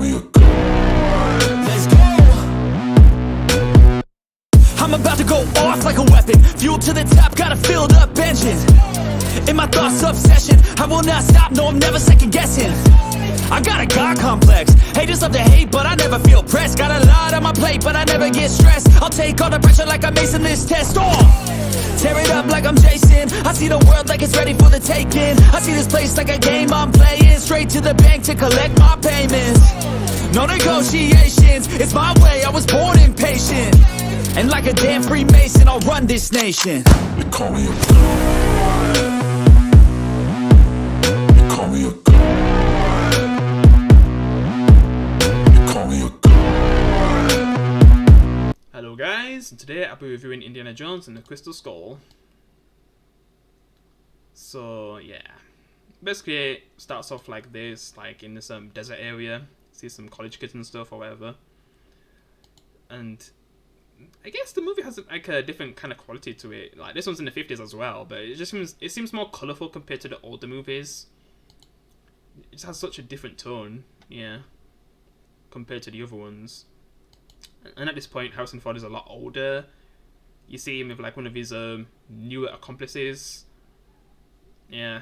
me a god. Let's go. I'm about to go off like a weapon. Fuel to the top, got a filled up engine. In my thoughts, obsession. I will not stop, no, I'm never second guessing. I got a God complex. Haters love to hate, but I never feel pressed. Got a lot on my plate, but I never get stressed. I'll take all the pressure like I'm acing this test. Tear it up like I'm Jason. I see the world like it's ready for the taking. I see this place like a game I'm playing. Straight to the bank to collect my payments. No negotiations, it's my way, I was born impatient. And like a damn Freemason, I'll run this nation. They call me a god. They call me a god. They call me a god. Hello guys, and today I'll be reviewing Indiana Jones and the Crystal Skull. So yeah, basically it starts off like this, like in this desert area. See some college kids and stuff or whatever. And I guess the movie has like a different kind of quality to it. Like this one's in the 50s as well, but it just seems more colourful compared to the older movies. It just has such a different tone, yeah, compared to the other ones. And at this point, Harrison Ford is a lot older. You see him with like one of his newer accomplices. Yeah,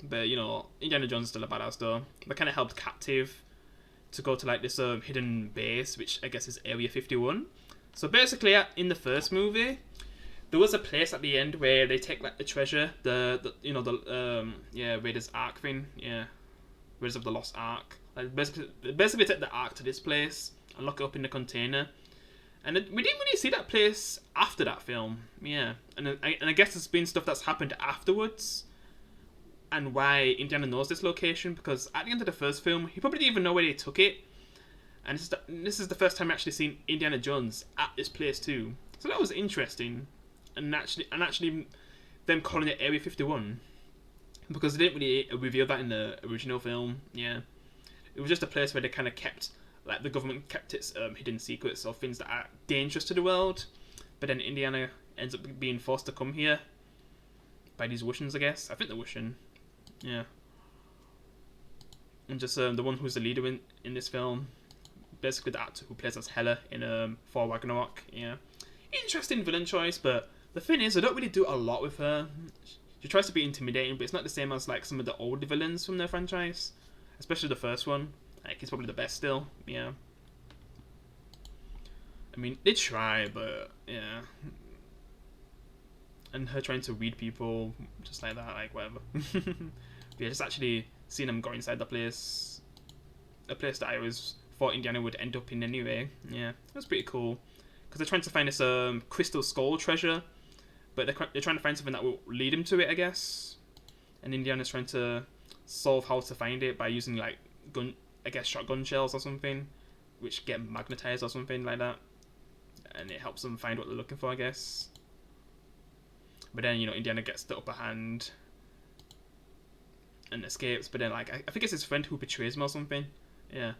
but you know, Indiana Jones is still a badass though. They're kind of held captive to go to like this hidden base, which I guess is Area 51. So basically, in the first movie, there was a place at the end where they take like the treasure, the Raiders Ark thing, yeah, Raiders of the Lost Ark. Like basically take the Ark to this place and lock it up in the container. And we didn't really see that place after that film, yeah. And I guess there's been stuff that's happened afterwards, and why Indiana knows this location, because at the end of the first film, he probably didn't even know where they took it. And this is the first time I've actually seen Indiana Jones at this place too. So that was interesting. And actually them calling it Area 51. Because they didn't really reveal that in the original film, yeah. It was just a place where they kind of kept, like the government kept its hidden secrets or things that are dangerous to the world. But then Indiana ends up being forced to come here. By these Russians, I guess. I think they're Russian. Yeah. And just the one who's the leader in this film. Basically the actor who plays as Hela in Thor Ragnarok, yeah. Interesting villain choice, but the thing is, I don't really do a lot with her. She tries to be intimidating, but it's not the same as like some of the older villains from the franchise. Especially the first one. Like, he's probably the best still, yeah. I mean, they try, but yeah. And her trying to read people, just like that, like whatever. But yeah, just actually seeing them go inside the place. A place that I always thought Indiana would end up in anyway. Yeah, it was pretty cool. Because they're trying to find this crystal skull treasure. But they're trying to find something that will lead him to it, I guess. And Indiana's trying to solve how to find it by using like shotgun shells or something. Which get magnetized or something like that. And it helps them find what they're looking for, I guess. But then, you know, Indiana gets the upper hand and escapes. But then, like, I think it's his friend who betrays him or something. Yeah.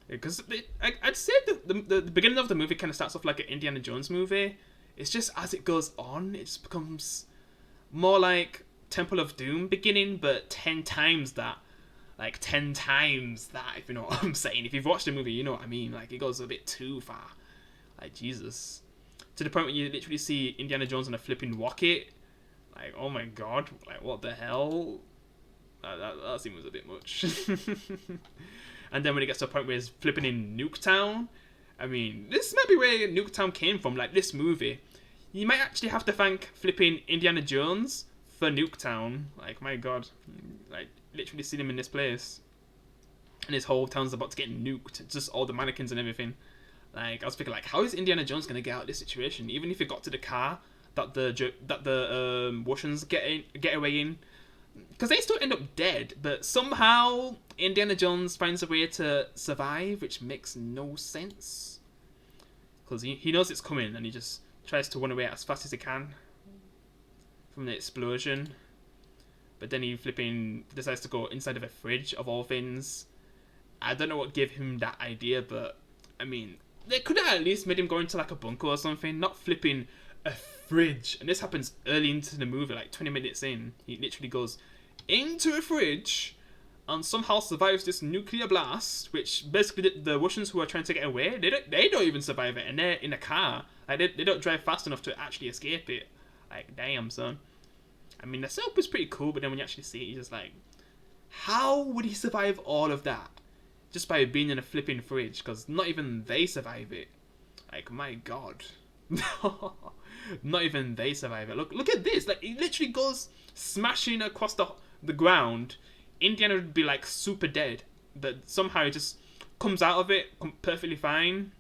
Because I'd say the beginning of the movie kind of starts off like an Indiana Jones movie. It's just as it goes on, it just becomes more like Temple of Doom beginning, but 10 times that. Like, 10 times that, if you know what I'm saying. If you've watched the movie, you know what I mean. Like, it goes a bit too far. Like, Jesus. To the point where you literally see Indiana Jones on a flipping rocket. Like, oh my god. Like, what the hell? That scene was a bit much. And then when it gets to a point where he's flipping in Nuketown. I mean, this might be where Nuketown came from. Like, this movie. You might actually have to thank flipping Indiana Jones for Nuketown. Like, my god. Like, literally seeing him in this place. And his whole town's about to get nuked. Just all the mannequins and everything. Like, I was thinking, like, how is Indiana Jones gonna get out of this situation? Even if he got to the car that the Russians get away in, because they still end up dead. But somehow Indiana Jones finds a way to survive, which makes no sense. Because he knows it's coming, and he just tries to run away as fast as he can from the explosion. But then he flipping decides to go inside of a fridge of all things. I don't know what gave him that idea, but I mean, they could have at least made him go into like a bunker or something, not flipping a fridge. And this happens early into the movie, like 20 minutes in. He literally goes into a fridge and somehow survives this nuclear blast, which basically the Russians who are trying to get away, they don't even survive it, and they're in a car. Like, they don't drive fast enough to actually escape it. Like, damn, son. I mean, the setup is pretty cool, but then when you actually see it, you're just like, how would he survive all of that? Just by being in a flipping fridge, because not even they survive it. Like, my god. Not even they survive it. Look at this. Like, he literally goes smashing across the ground. Indiana would be like super dead, but somehow he just comes out of it perfectly fine.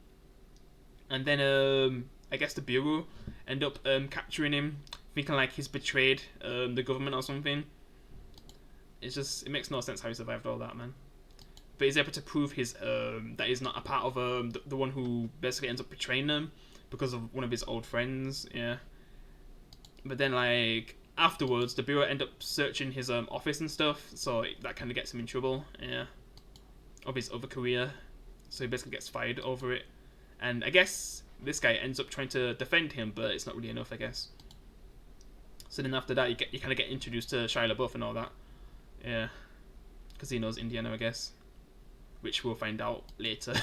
And then I guess the Bureau end up capturing him, thinking like he's betrayed the government or something. It makes no sense how he survived all that, man. But he's able to prove his that he's not a part of the one who basically ends up betraying them because of one of his old friends. Yeah. But then like afterwards, the Bureau end up searching his office and stuff, so that kind of gets him in trouble. Yeah. Of his other career, so he basically gets fired over it. And I guess this guy ends up trying to defend him, but it's not really enough, I guess. So then after that, you kind of get introduced to Shia LaBeouf and all that. Yeah. Because he knows Indiana, I guess. Which we'll find out later.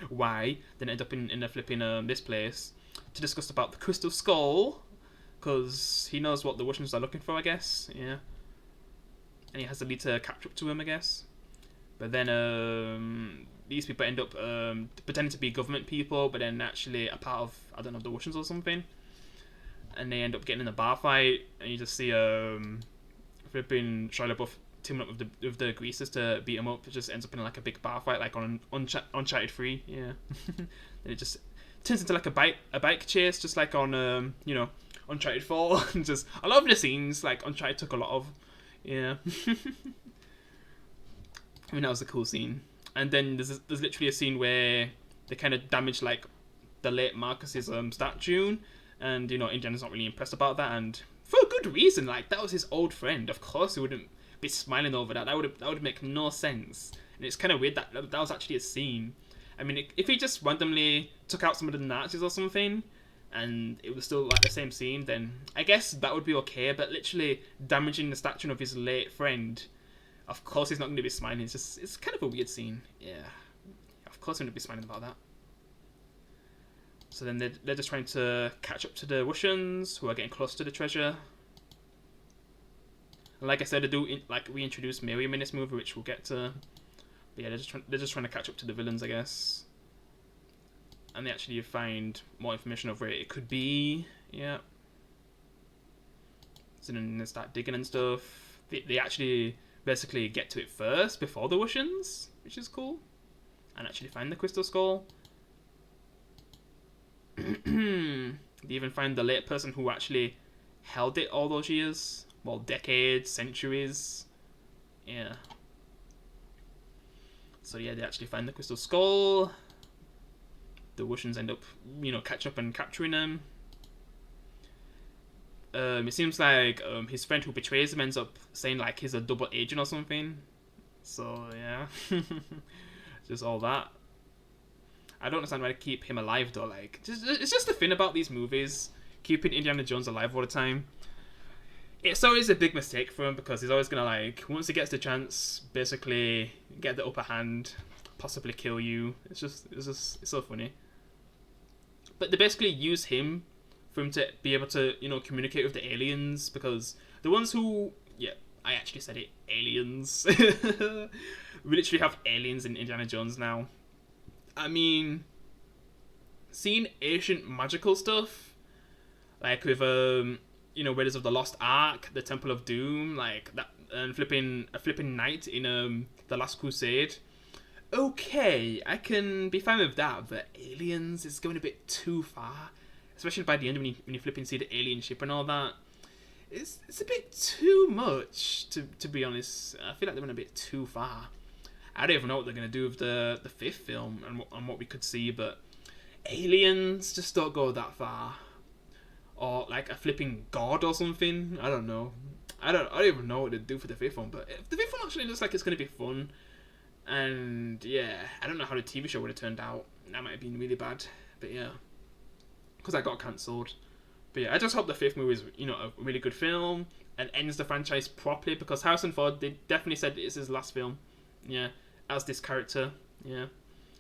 Why. Then end up in a flipping this place to discuss about the Crystal Skull. Because he knows what the Russians are looking for, I guess. Yeah. And he has the lead to catch up to him, I guess. But then these people end up pretending to be government people, but then actually a part of, I don't know, the Russians or something. And they end up getting in a bar fight, and you just see flipping Shia LaBeouf teaming up with the greasers to beat him up. It just ends up in like a big bar fight, like on Uncharted 3. Yeah. And it just turns into like a bike chase, just like on Uncharted 4. Just I love the scenes like Uncharted took a lot of. Yeah. I mean, that was a cool scene. And then there's literally a scene where they kind of damage like the late Marcus's statue, and Indiana's not really impressed about that, and for a good reason. Like, that was his old friend. Of course he wouldn't be smiling over that. That would make no sense. And it's kind of weird that was actually a scene. I mean, if he just randomly took out some of the Nazis or something, and it was still like the same scene, then I guess that would be okay. But literally damaging the statue of his late friend, of course he's not going to be smiling. It's kind of a weird scene. Yeah, of course he's going to be smiling about that. So then they're just trying to catch up to the Russians, who are getting close to the treasure. And like I said, they do reintroduce Miriam in this movie, which we'll get to. But yeah, they're just trying to catch up to the villains, I guess. And they actually find more information of where it could be. Yeah. So then they start digging and stuff. They actually basically get to it first before the Russians, which is cool. And actually find the Crystal Skull. They even find the late person who actually held it all those years. Well, decades, centuries. Yeah. So yeah, they actually find the Crystal Skull. The Russians end up, catching up and capturing them. It seems like his friend who betrays him ends up saying like he's a double agent or something. So yeah, just all that. I don't understand why they keep him alive though. Like, it's just the thing about these movies, keeping Indiana Jones alive all the time. It's always a big mistake for him because he's always gonna once he gets the chance, basically get the upper hand, possibly kill you. It's so funny. But they basically use him for him to be able to communicate with the aliens, because the ones who I actually said it, aliens. We literally have aliens in Indiana Jones now. I mean, seeing ancient magical stuff, like with Raiders of the Lost Ark, the Temple of Doom, like that, and a flipping knight in the Last Crusade. Okay, I can be fine with that, but aliens is going a bit too far, especially by the end when you flipping see the alien ship and all that. It's a bit too much, to be honest. I feel like they went a bit too far. I don't even know what they're going to do with the fifth film and what we could see, but aliens just don't go that far. Or like a flipping god or something. I don't know. I don't even know what to do for the fifth one, but if the fifth one actually looks like it's going to be fun. And yeah, I don't know how the TV show would have turned out. That might have been really bad, but yeah. Because I got cancelled. But yeah, I just hope the fifth movie is, a really good film. and ends the franchise properly, because Harrison Ford, they definitely said it's his last film, yeah, as this character, yeah.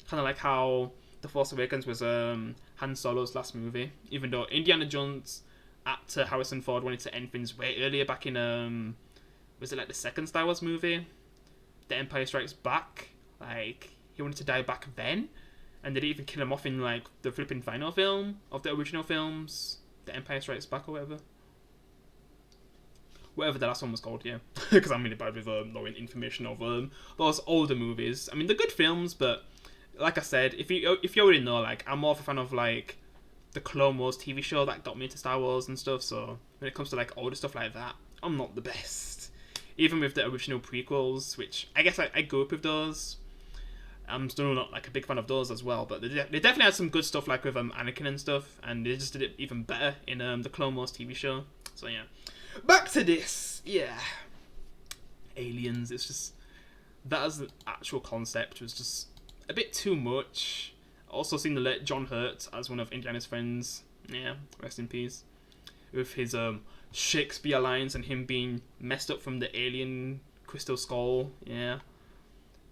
Kind of like how The Force Awakens was Han Solo's last movie, even though Indiana Jones actor Harrison Ford wanted to end things way earlier, back in was it like the second Star Wars movie, The Empire Strikes Back? Like, he wanted to die back then, and they didn't even kill him off in like the flipping final film of the original films, The Empire Strikes Back or whatever the last one was called, yeah. Because I'm really bad with knowing information of those older movies. I mean, they're good films, but like I said, if you already know, like, I'm more of a fan of like the Clone Wars TV show that got me into Star Wars and stuff. So when it comes to like older stuff like that, I'm not the best. Even with the original prequels, which I guess I grew up with those. I'm still not like a big fan of those as well, but they definitely had some good stuff, like with Anakin and stuff, and they just did it even better in the Clone Wars TV show. So yeah, back to this. Yeah, aliens. It's just that as an actual concept was just a bit too much. Also seen the late John Hurt as one of Indiana's friends. Yeah, rest in peace. With his Shakespeare lines and him being messed up from the alien crystal skull. Yeah.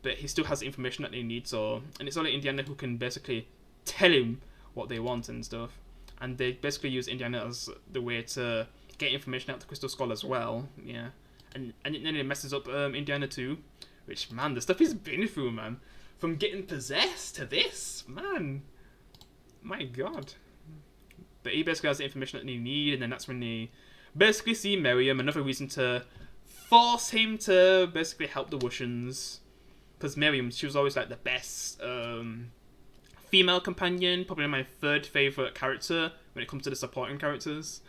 But he still has the information that they need, so... And it's only Indiana who can basically tell him what they want and stuff. And they basically use Indiana as the way to get information out of the Crystal Skull as well, yeah. And then it messes up Indiana too. Which, man, the stuff he's been through, man. From getting possessed to this, man. My God. But he basically has the information that they need, and then that's when they basically see Miriam, another reason to force him to basically help the Wushans. Because Miriam, she was always like the best female companion, probably my third favourite character when it comes to the supporting characters.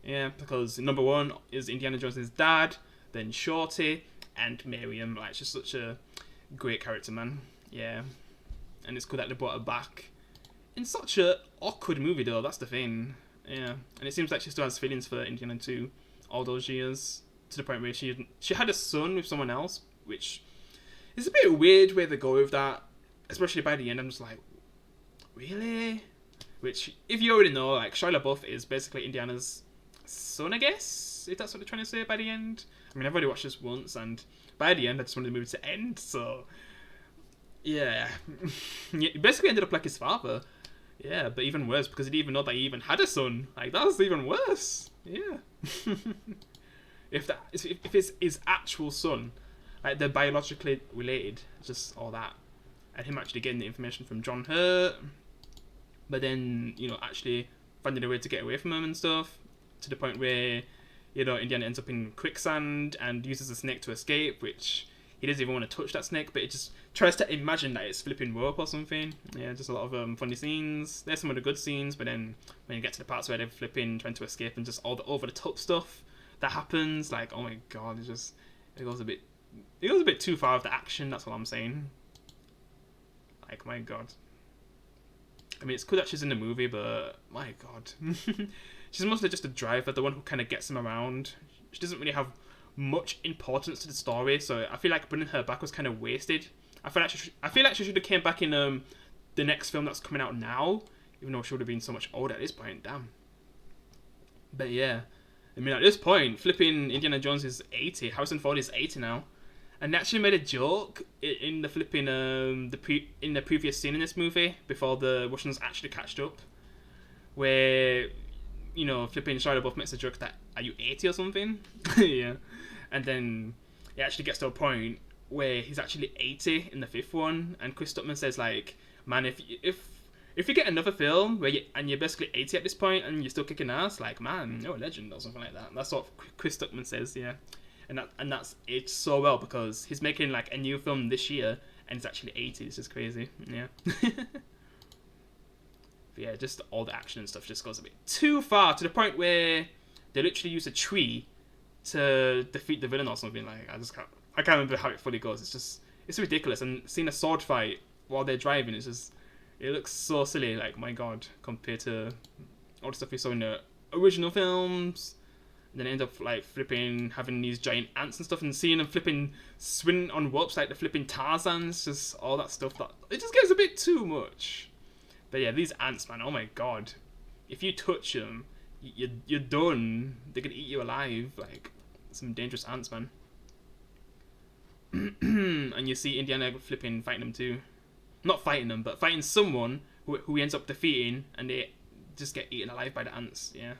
Yeah, because number one is Indiana Jones' dad, then Shorty, and Miriam. Like, she's such a great character, man. Yeah. And it's cool that they brought her back in such a awkward movie, though. That's the thing. Yeah. And it seems like she still has feelings for Indiana too, all those years, to the point where she had a son with someone else, which... It's a bit weird where they go with that, especially by the end. I'm just like, really? Which, if you already know, like, Shia LaBeouf is basically Indiana's son, I guess, if that's what they're trying to say by the end. I mean, I've already watched this once, and by the end, I just wanted the movie to end, so... Yeah. He basically ended up like his father. Yeah, but even worse, because he didn't even know that he even had a son. Like, that's even worse. Yeah. if it's his actual son... Like, they're biologically related, just all that. And him actually getting the information from John Hurt, but then, you know, actually finding a way to get away from him and stuff, to the point where, you know, Indiana ends up in quicksand and uses a snake to escape, which he doesn't even want to touch that snake, but it just tries to imagine that it's flipping rope or something. Yeah, just a lot of funny scenes. There's some of the good scenes, but then when you get to the parts where they're flipping, trying to escape, and just all the over-the-top stuff that happens, like, oh my God, it goes a bit too far with the action, that's what I'm saying. Like, my God. I mean, it's cool that she's in the movie, but my God. She's mostly just a driver, the one who kind of gets him around. She doesn't really have much importance to the story, so I feel like bringing her back was kind of wasted. I feel like she should have came back in the next film that's coming out now, even though she would have been so much older at this point, damn. But yeah, I mean, at this point, flipping Indiana Jones is 80, Harrison Ford is 80 now. And they actually made a joke in the flipping in the previous scene in this movie before the Russians actually catched up, where, you know, flipping Shia LaBeouf makes a joke that, are you 80 or something? Yeah, and then it actually gets to a point where he's actually 80 in the fifth one, and Chris Stuckman says, like, man, if you get another film where you're basically 80 at this point and you're still kicking ass, like, man, you're a legend or something like that. That's what Chris Stuckman says, yeah. And that's it's so well, because he's making like a new film this year and it's actually 80. It's just crazy. Yeah. But yeah, just all the action and stuff just goes a bit too far, to the point where they literally use a tree to defeat the villain or something. Like, I can't remember how it fully goes. It's ridiculous. And seeing a sword fight while they're driving, it looks so silly. Like, my God, compared to all the stuff we saw in the original films. And then end up like flipping, having these giant ants and stuff, and seeing them flipping, swinging on ropes like the flipping Tarzans, just all that stuff. That it just gets a bit too much. But yeah, these ants, man, oh my God, if you touch them, you're done. They could eat you alive. Like, some dangerous ants, man. And you see Indiana flipping fighting them too. Not fighting them, but fighting someone who he ends up defeating, and they just get eaten alive by the ants. Yeah.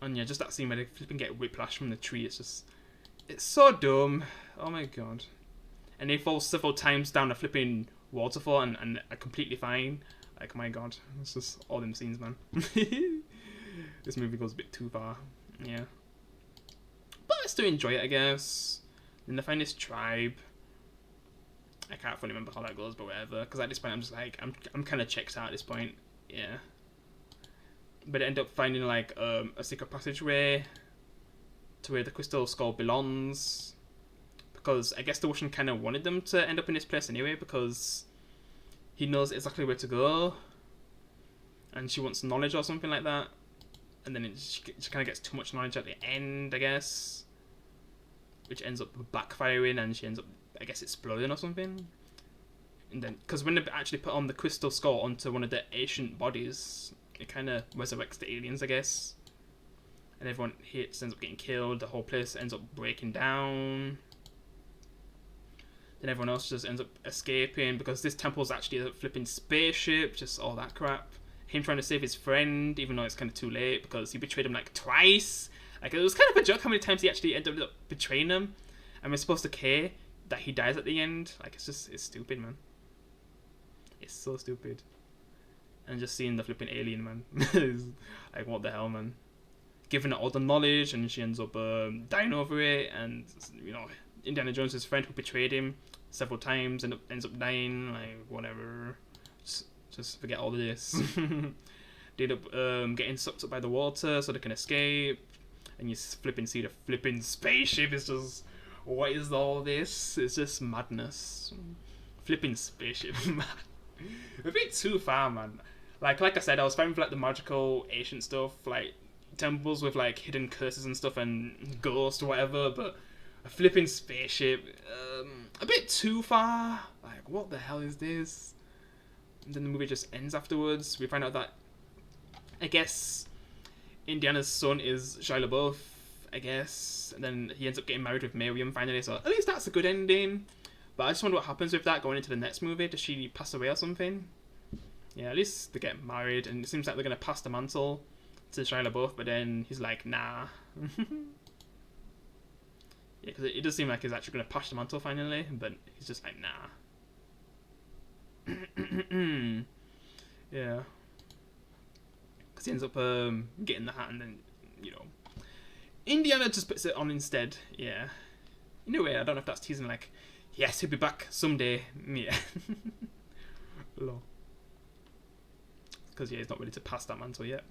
And yeah, just that scene where they flipping get whiplash from the tree. It's so dumb. Oh my god. And they fall several times down a flipping waterfall and are completely fine. Like, my god. It's just all them scenes, man. This movie goes a bit too far. Yeah. But I still enjoy it, I guess. Then they find this tribe. I can't fully remember how that goes, but whatever. Because at this point, I'm just like, I'm kind of checked out at this point. Yeah. But they end up finding, like, a secret passageway to where the crystal skull belongs. Because I guess the Ocean kind of wanted them to end up in this place anyway, because he knows exactly where to go. And she wants knowledge or something like that. And then she kind of gets too much knowledge at the end, I guess. Which ends up backfiring, and she ends up, I guess, exploding or something. And then, because when they actually put on the crystal skull onto one of the ancient bodies, it kind of resurrects the aliens, I guess. And everyone here ends up getting killed. The whole place ends up breaking down. Then everyone else just ends up escaping because this temple's actually a flipping spaceship. Just all that crap. Him trying to save his friend, even though it's kind of too late because he betrayed him like twice. Like, it was kind of a joke how many times he actually ended up betraying him. And we're supposed to care that he dies at the end. Like, it's stupid, man. It's so stupid. And just seeing the flipping alien, man. Is like, what the hell, man. Giving her all the knowledge, and she ends up dying over it. And, you know, Indiana Jones' friend who betrayed him several times ends up dying. Like, whatever. Just forget all of this. They end up getting sucked up by the water so they can escape. And you flipping see the flipping spaceship. It's just, what is all this? It's just madness. Flipping spaceship, man. A bit too far, man. Like I said, I was fighting for like the magical ancient stuff, like temples with like hidden curses and stuff and ghosts or whatever, but a flipping spaceship, a bit too far. Like, what the hell is this? And then the movie just ends afterwards. We find out that, I guess, Indiana's son is Shia LaBeouf, I guess. And then he ends up getting married with Miriam finally, so at least that's a good ending. But I just wonder what happens with that going into the next movie. Does she pass away or something? Yeah, at least they get married, and it seems like they're going to pass the mantle to Shia LaBeouf, but then he's like, nah. Yeah, because it does seem like he's actually going to pass the mantle finally, but he's just like, nah. Yeah. Because he ends up getting the hat, and then, you know, Indiana just puts it on instead. Yeah. In a way, I don't know if that's teasing, like, yes, he'll be back someday. Yeah. Lol. Because, yeah, he's not ready to pass that mantle yet.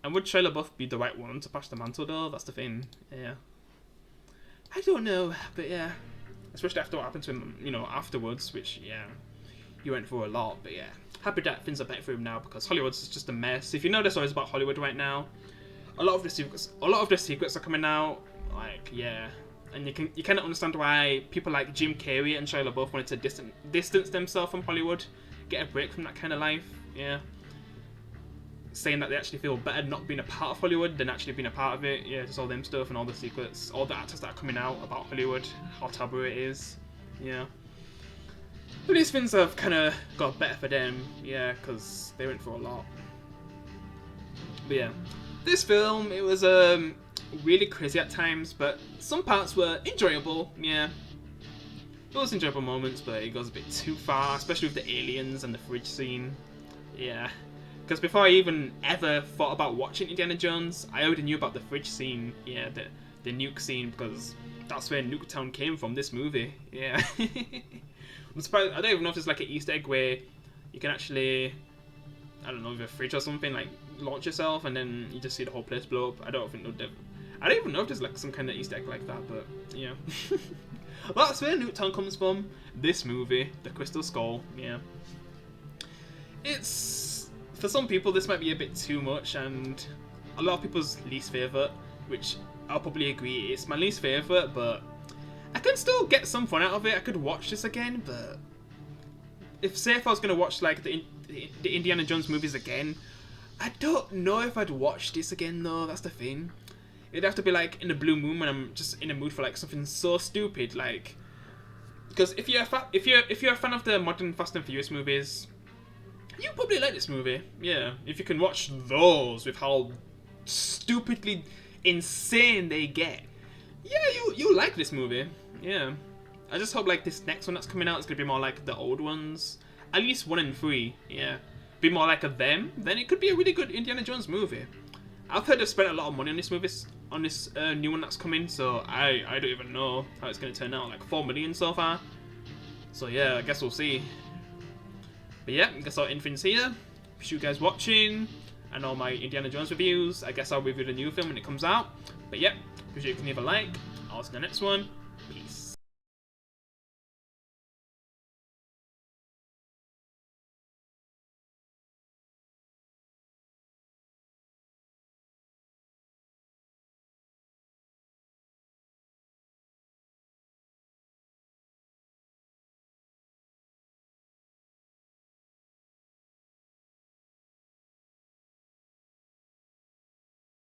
And would Shia LaBeouf be the right one to pass the mantle, though? That's the thing. Yeah. I don't know, but yeah. Especially after what happened to him, you know, afterwards, which, yeah, he went through a lot, but yeah. Happy that things are better for him now, because Hollywood's just a mess. If you know the stories about Hollywood right now, a lot of the secrets are coming out, like, yeah. And you kind of understand why people like Jim Carrey and Shia LaBeouf wanted to distance themselves from Hollywood, get a break from that kind of life, yeah. Saying that they actually feel better not being a part of Hollywood than actually being a part of it, yeah, just all them stuff and all the secrets, all the actors that are coming out about Hollywood, how taboo it is, yeah. But these things have kind of got better for them, yeah, because they went through a lot. But yeah, this film, it was really crazy at times, but some parts were enjoyable, yeah. There was enjoyable moments, but it goes a bit too far, especially with the aliens and the fridge scene, yeah. Because before I even ever thought about watching Indiana Jones, I already knew about the fridge scene, yeah, the nuke scene, because that's where Nuketown came from, this movie, yeah. I'm surprised, I don't even know if there's like an Easter egg where you can actually, I don't know, with a fridge or something, like, launch yourself and then you just see the whole place blow up. I don't even know if there's like some kind of Easter egg like that, but yeah. That's where Nuketown comes from, this movie, The Crystal Skull, yeah. It's, for some people this might be a bit too much, and a lot of people's least favourite, which I'll probably agree it's my least favourite, but I can still get some fun out of it. I could watch this again, but if I was going to watch like the Indiana Jones movies again, I don't know if I'd watch this again though. That's the thing. It'd have to be like in the blue moon when I'm just in the mood for like something so stupid, like. Because if you're a fan of the modern Fast and Furious movies, you probably like this movie. Yeah, if you can watch those with how stupidly insane they get, yeah, you like this movie. Yeah, I just hope like this next one that's coming out is gonna be more like the old ones. At least 1 and 3. Yeah, be more like a them. Then it could be a really good Indiana Jones movie. I've heard they've spent a lot of money on this movie, on this new one that's coming. So I don't even know how it's gonna turn out. Like 4 million so far. So yeah, I guess we'll see. But yeah, I guess our infants here. Appreciate you guys watching and all my Indiana Jones reviews. I guess I'll review the new film when it comes out. But yeah, appreciate you can leave a like. I'll see you in the next one. Peace.